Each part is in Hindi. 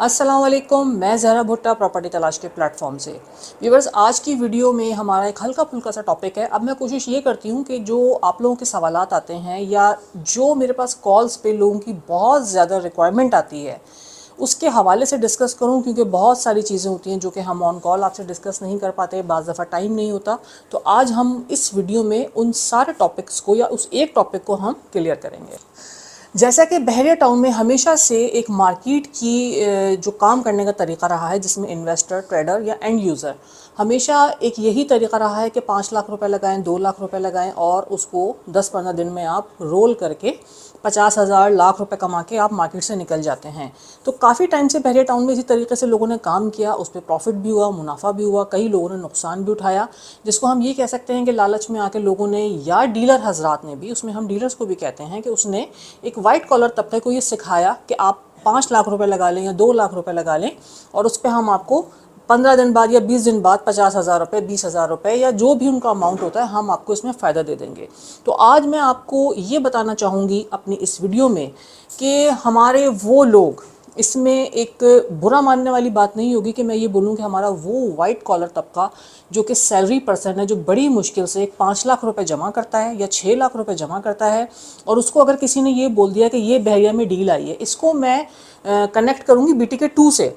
अस्सलाम वालेकुम, मैं ज़हरा भुट्टा प्रॉपर्टी तलाश के प्लेटफॉर्म से। व्यूअर्स, आज की वीडियो में हमारा एक हल्का फुल्का सा टॉपिक है। अब मैं कोशिश ये करती हूँ कि जो आप लोगों के सवालात आते हैं या जो मेरे पास कॉल्स पे लोगों की बहुत ज़्यादा रिक्वायरमेंट आती है उसके हवाले से डिस्कस करूं, क्योंकि बहुत सारी चीज़ें होती हैं जो कि हम ऑन कॉल आपसे डिस्कस नहीं कर पाते, बाज़ दफ़ा टाइम नहीं होता। तो आज हम इस वीडियो में उन सारे टॉपिक्स को या उस एक टॉपिक को हम क्लियर करेंगे। जैसा कि बहरिया टाउन में हमेशा से एक मार्केट की जो काम करने का तरीका रहा है, जिसमें इन्वेस्टर, ट्रेडर या एंड यूज़र हमेशा एक यही तरीका रहा है कि 5 लाख रुपए लगाएं, 2 लाख रुपए लगाएं और उसको 10-15 दिन में आप रोल करके 50,000 लाख रुपए कमा के आप मार्केट से निकल जाते हैं। तो काफ़ी टाइम से बहरिया टाउन में इसी तरीके से लोगों ने काम किया, उस पर प्रॉफिट भी हुआ, मुनाफा भी हुआ, कई लोगों ने नुकसान भी उठाया, जिसको हम ये कह सकते हैं कि लालच में आके लोगों ने या डीलर हजरात ने भी, उसमें हम डीलर्स को भी कहते हैं, कि उसने एक वाइट कॉलर तबके को ये सिखाया कि आप 5 लाख रुपए लगा लें या 2 लाख रुपए लगा लें और उस पर हम आपको 15 दिन बाद या 20 दिन बाद 50,000 रुपये, 20,000 रुपये या जो भी उनका अमाउंट होता है हम आपको इसमें फ़ायदा दे देंगे। तो आज मैं आपको ये बताना चाहूँगी अपनी इस वीडियो में कि हमारे वो लोग, इसमें एक बुरा मानने वाली बात नहीं होगी कि मैं ये बोलूँ कि हमारा वो वाइट कॉलर तबका जो कि सैलरी पर्सन है, जो बड़ी मुश्किल से 5 लाख रुपए जमा करता है या 6 लाख रुपए जमा करता है, और उसको अगर किसी ने ये बोल दिया कि ये बहरिया में डील आई है, इसको मैं कनेक्ट करूँगी BTK 2 से।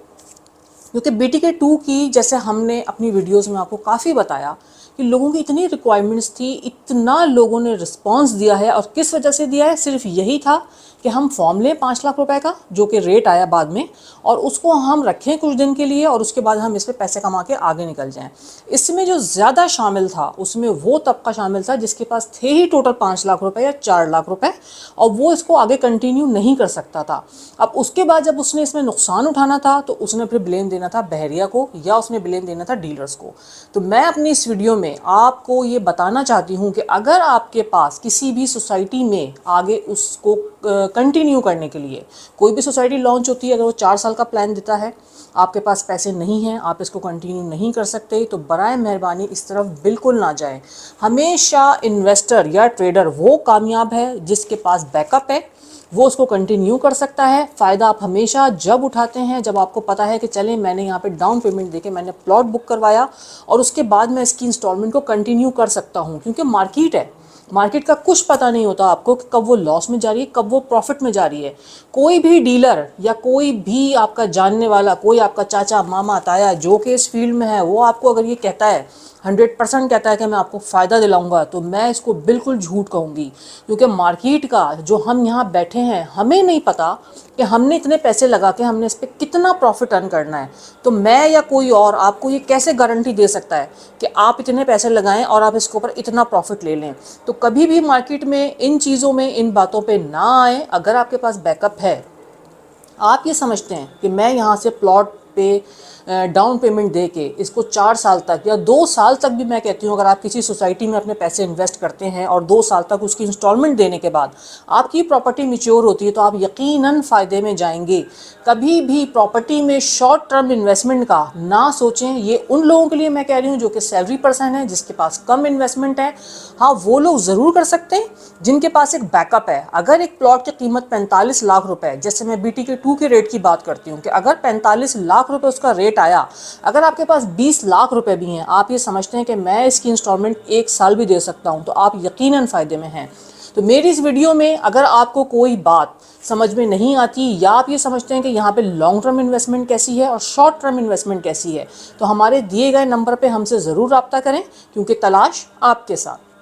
क्योंकि BTK 2 की, जैसे हमने अपनी वीडियोस में आपको काफ़ी बताया कि लोगों की इतनी रिक्वायरमेंट्स थी, इतना लोगों ने रिस्पांस दिया है, और किस वजह से दिया है, सिर्फ यही था कि हम फॉर्म लें 5 लाख रुपए का, जो कि रेट आया बाद में, और उसको हम रखें कुछ दिन के लिए और उसके बाद हम इस पर पैसे कमा के आगे निकल जाएं। इसमें जो ज़्यादा शामिल था उसमें वो तबका शामिल था जिसके पास थे ही टोटल 5 लाख रुपए या 4 लाख रुपए, और वो इसको आगे कंटिन्यू नहीं कर सकता था। अब उसके बाद जब उसने इसमें नुकसान उठाना था तो उसने फिर ब्लेम देना था बहरिया को या उसने ब्लेम देना था डीलर्स को। तो मैं अपनी इस वीडियो में आपको ये बताना चाहती हूँ कि अगर आपके पास किसी भी सोसाइटी में आगे उसको कंटिन्यू करने के लिए, कोई भी सोसाइटी लॉन्च होती है, अगर वो 4 साल का प्लान देता है, आपके पास पैसे नहीं हैं, आप इसको कंटिन्यू नहीं कर सकते, तो बराए मेहरबानी इस तरफ बिल्कुल ना जाएं। हमेशा इन्वेस्टर या ट्रेडर वो कामयाब है जिसके पास बैकअप है, वो उसको कंटिन्यू कर सकता है। फ़ायदा आप हमेशा जब उठाते हैं जब आपको पता है कि चलें, मैंने यहाँ पे डाउन पेमेंट देके मैंने प्लॉट बुक करवाया और उसके बाद मैं इसकी इंस्टॉलमेंट को कंटिन्यू कर सकता हूँ, क्योंकि मार्केट है, मार्केट का कुछ पता नहीं होता आपको कि कब वो लॉस में जा रही है, कब वो प्रॉफिट में जा रही है। कोई भी डीलर या कोई भी आपका जानने वाला, कोई आपका चाचा, मामा, ताया जो कि इस फील्ड में है, वो आपको अगर ये कहता है, 100% कहता है कि मैं आपको फ़ायदा दिलाऊंगा, तो मैं इसको बिल्कुल झूठ कहूँगी। क्योंकि मार्केट का जो हम यहाँ बैठे हैं, हमें नहीं पता कि हमने इतने पैसे लगा के हमने इस पर कितना प्रॉफिट अर्न करना है। तो मैं या कोई और आपको ये कैसे गारंटी दे सकता है कि आप इतने पैसे लगाएं और आप इसके ऊपर इतना प्रॉफिट ले लें। तो कभी भी मार्केट में इन चीज़ों में, इन बातों पे ना आए। अगर आपके पास बैकअप है, आप ये समझते हैं कि मैं यहाँ से प्लॉट पे डाउन पेमेंट दे के इसको 4 साल तक या 2 साल तक भी, मैं कहती हूँ, अगर आप किसी सोसाइटी में अपने पैसे इन्वेस्ट करते हैं और 2 साल तक उसकी इंस्टॉलमेंट देने के बाद आपकी प्रॉपर्टी मैच्योर होती है, तो आप यकीनन फ़ायदे में जाएंगे। कभी भी प्रॉपर्टी में शॉर्ट टर्म इन्वेस्टमेंट का ना सोचें। ये उन लोगों के लिए मैं कह रही हूँ जो कि सैलरी पर्सन है, जिसके पास कम इन्वेस्टमेंट है। हाँ, वो लोग ज़रूर कर सकते हैं जिनके पास एक बैकअप है। अगर एक प्लॉट की कीमत 45 लाख रुपए, जैसे मैं BTK 2 के रेट की बात करती हूँ, कि अगर 45 लाख रुपए उसका रेट आया, अगर आपके पास 20 लाख रुपए भी हैं, आप ये समझते हैं कि मैं इसकी इंस्टॉलमेंट 1 साल भी दे सकता हूँ, तो आप यकीनन फ़ायदे में हैं। तो मेरी इस वीडियो में अगर आपको कोई बात समझ में नहीं आती, या आप ये समझते हैं कि यहाँ पे लॉन्ग टर्म इन्वेस्टमेंट कैसी है और शॉर्ट टर्म इन्वेस्टमेंट कैसी है, तो हमारे दिए गए नंबर पे हमसे ज़रूर रब्ता करें, क्योंकि तलाश आपके साथ।